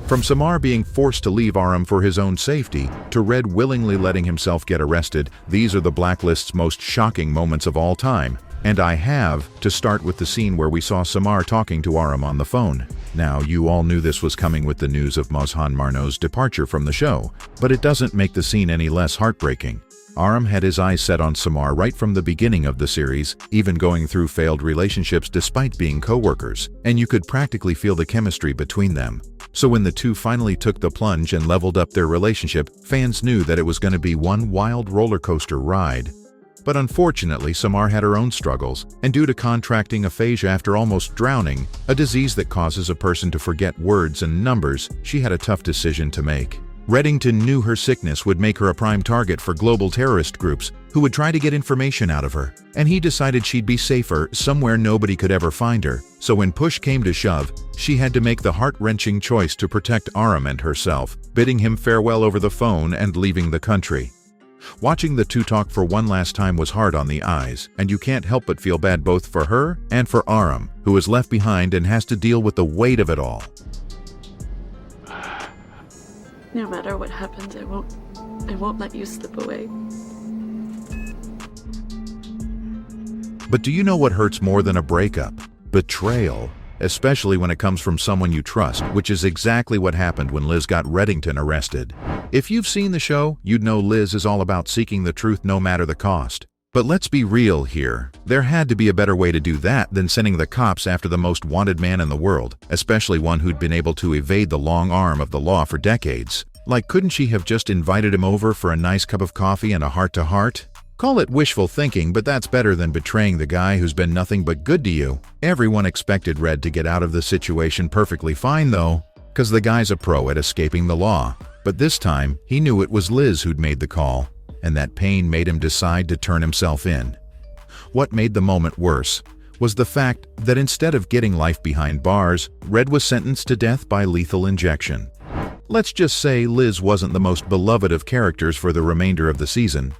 From Samar being forced to leave Aram for his own safety, to Red willingly letting himself get arrested, these are the Blacklist's most shocking moments of all time. And I have to start with the scene where we saw Samar talking to Aram on the phone. Now, you all knew this was coming with the news of Mozhan Marno's departure from the show, but it doesn't make the scene any less heartbreaking. Aram had his eyes set on Samar right from the beginning of the series, even going through failed relationships despite being co-workers, and you could practically feel the chemistry between them. So when the two finally took the plunge and leveled up their relationship, fans knew that it was going to be one wild roller coaster ride. But unfortunately, Samar had her own struggles, and due to contracting aphasia after almost drowning, a disease that causes a person to forget words and numbers, she had a tough decision to make. Reddington knew her sickness would make her a prime target for global terrorist groups who would try to get information out of her, and he decided she'd be safer somewhere nobody could ever find her. So when push came to shove, she had to make the heart-wrenching choice to protect Aram and herself, bidding him farewell over the phone and leaving the country. Watching the two talk for one last time was hard on the eyes, and you can't help but feel bad both for her and for Aram, who is left behind and has to deal with the weight of it all. No matter what happens, I won't let you slip away. But do you know what hurts more than a breakup? Betrayal. Especially when it comes from someone you trust, which is exactly what happened when Liz got Reddington arrested. If you've seen the show, you'd know Liz is all about seeking the truth no matter the cost. But let's be real here. There had to be a better way to do that than sending the cops after the most wanted man in the world, especially one who'd been able to evade the long arm of the law for decades. Like, couldn't she have just invited him over for a nice cup of coffee and a heart-to-heart? Call it wishful thinking, but that's better than betraying the guy who's been nothing but good to you. Everyone expected Red to get out of the situation perfectly fine though, cause the guy's a pro at escaping the law. But this time, he knew it was Liz who'd made the call, and that pain made him decide to turn himself in. What made the moment worse was the fact that instead of getting life behind bars, Red was sentenced to death by lethal injection. Let's just say Liz wasn't the most beloved of characters for the remainder of the season.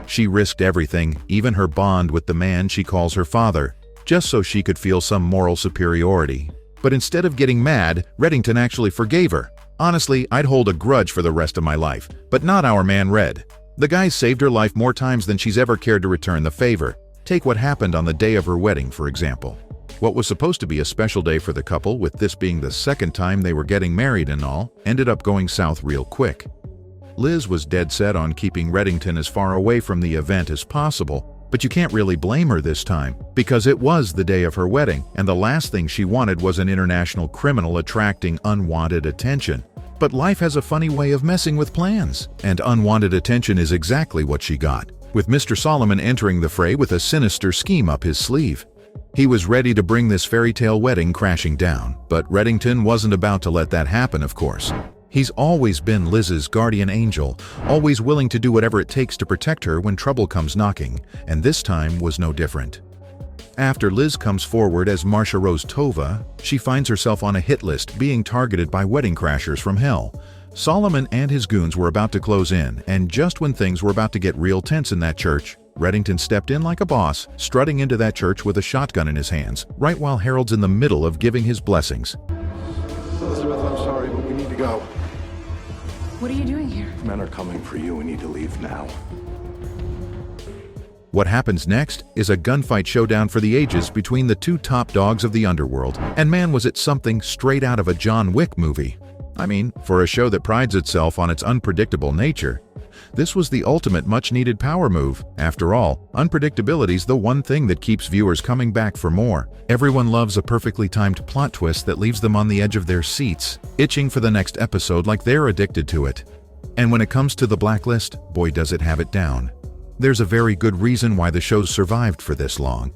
She risked everything, even her bond with the man she calls her father, just so she could feel some moral superiority. But instead of getting mad, Reddington actually forgave her. Honestly, I'd hold a grudge for the rest of my life, but not our man Red. The guy saved her life more times than she's ever cared to return the favor. Take what happened on the day of her wedding, for example. What was supposed to be a special day for the couple, with this being the second time they were getting married and all, ended up going south real quick. Liz was dead set on keeping Reddington as far away from the event as possible, but you can't really blame her this time, because it was the day of her wedding, and the last thing she wanted was an international criminal attracting unwanted attention. But life has a funny way of messing with plans, and unwanted attention is exactly what she got, with Mr. Solomon entering the fray with a sinister scheme up his sleeve. He was ready to bring this fairy tale wedding crashing down, but Reddington wasn't about to let that happen, of course. He's always been Liz's guardian angel, always willing to do whatever it takes to protect her when trouble comes knocking, and this time was no different. After Liz comes forward as Marcia Rose Tova, she finds herself on a hit list being targeted by wedding crashers from hell. Solomon and his goons were about to close in, and just when things were about to get real tense in that church, Reddington stepped in like a boss, strutting into that church with a shotgun in his hands, right while Harold's in the middle of giving his blessings. Elizabeth, I'm sorry, but we need to go. What are you doing here? Men are coming for you. We need to leave now. What happens next is a gunfight showdown for the ages between the two top dogs of the underworld, and man was it something straight out of a John Wick movie. I mean, for a show that prides itself on its unpredictable nature, this was the ultimate much-needed power move. After all, unpredictability's the one thing that keeps viewers coming back for more. Everyone loves a perfectly timed plot twist that leaves them on the edge of their seats, itching for the next episode like they're addicted to it. And when it comes to the Blacklist, boy does it have it down. There's a very good reason why the show's survived for this long.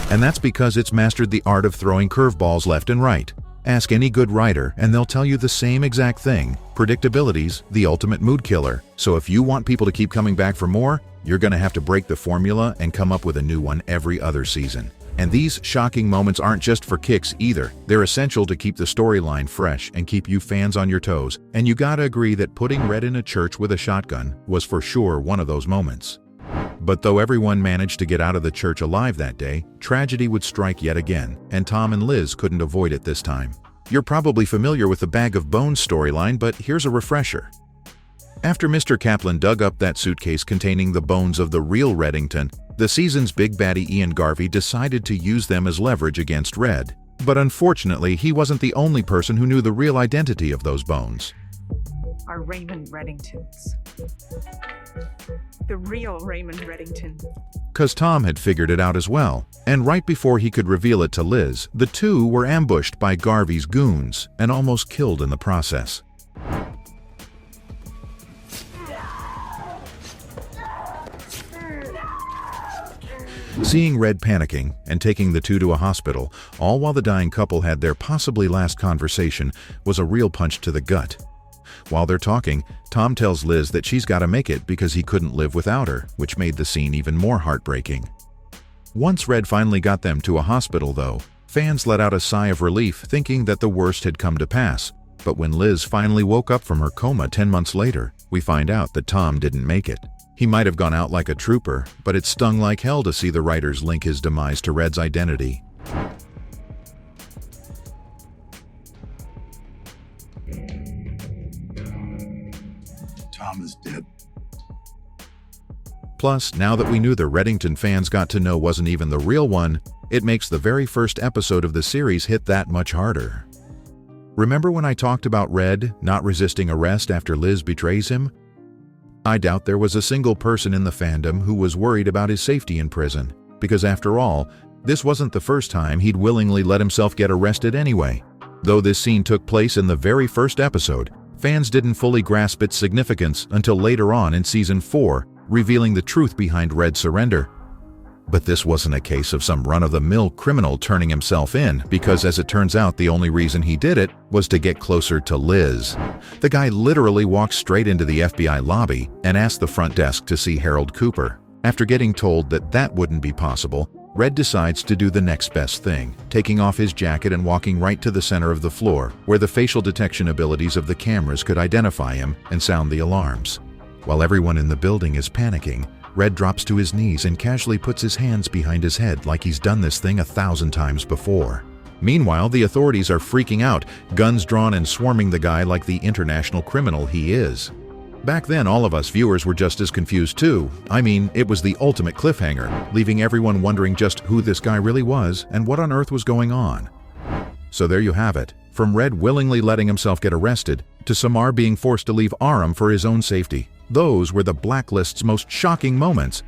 And that's because it's mastered the art of throwing curveballs left and right. Ask any good writer and they'll tell you the same exact thing. Predictability's the ultimate mood killer. So if you want people to keep coming back for more, you're gonna have to break the formula and come up with a new one every other season. And these shocking moments aren't just for kicks either. They're essential to keep the storyline fresh and keep you fans on your toes. And you gotta agree that putting Red in a church with a shotgun was for sure one of those moments. But though everyone managed to get out of the church alive that day, tragedy would strike yet again, and Tom and Liz couldn't avoid it this time. You're probably familiar with the Bag of Bones storyline, but here's a refresher. After Mr. Kaplan dug up that suitcase containing the bones of the real Reddington, the season's big baddie Ian Garvey decided to use them as leverage against Red. But unfortunately, he wasn't the only person who knew the real identity of those bones. Are Raymond Reddingtons. The real Raymond Reddington. 'Cause Tom had figured it out as well, and right before he could reveal it to Liz, the two were ambushed by Garvey's goons and almost killed in the process. Seeing Red panicking and taking the two to a hospital, all while the dying couple had their possibly last conversation, was a real punch to the gut. While they're talking, Tom tells Liz that she's got to make it because he couldn't live without her, which made the scene even more heartbreaking. Once Red finally got them to a hospital, though, fans let out a sigh of relief, thinking that the worst had come to pass. But when Liz finally woke up from her coma 10 months later, we find out that Tom didn't make it. He might have gone out like a trooper, but it stung like hell to see the writers link his demise to Red's identity. Tom is dead. Plus, now that we knew the Reddington fans got to know wasn't even the real one, it makes the very first episode of the series hit that much harder. Remember when I talked about Red not resisting arrest after Liz betrays him? I doubt there was a single person in the fandom who was worried about his safety in prison, because after all, this wasn't the first time he'd willingly let himself get arrested anyway. Though this scene took place in the very first episode, fans didn't fully grasp its significance until later on in Season 4, revealing the truth behind Red's surrender. But this wasn't a case of some run-of-the-mill criminal turning himself in, because as it turns out the only reason he did it was to get closer to Liz. The guy literally walked straight into the FBI lobby and asked the front desk to see Harold Cooper. After getting told that that wouldn't be possible, Red decides to do the next best thing, taking off his jacket and walking right to the center of the floor, where the facial detection abilities of the cameras could identify him and sound the alarms. While everyone in the building is panicking, Red drops to his knees and casually puts his hands behind his head like he's done this thing 1,000 times before. Meanwhile, the authorities are freaking out, guns drawn and swarming the guy like the international criminal he is. Back then, all of us viewers were just as confused too. I mean, it was the ultimate cliffhanger, leaving everyone wondering just who this guy really was and what on earth was going on. So there you have it. From Red willingly letting himself get arrested, to Samar being forced to leave Aram for his own safety. Those were the Blacklist's most shocking moments,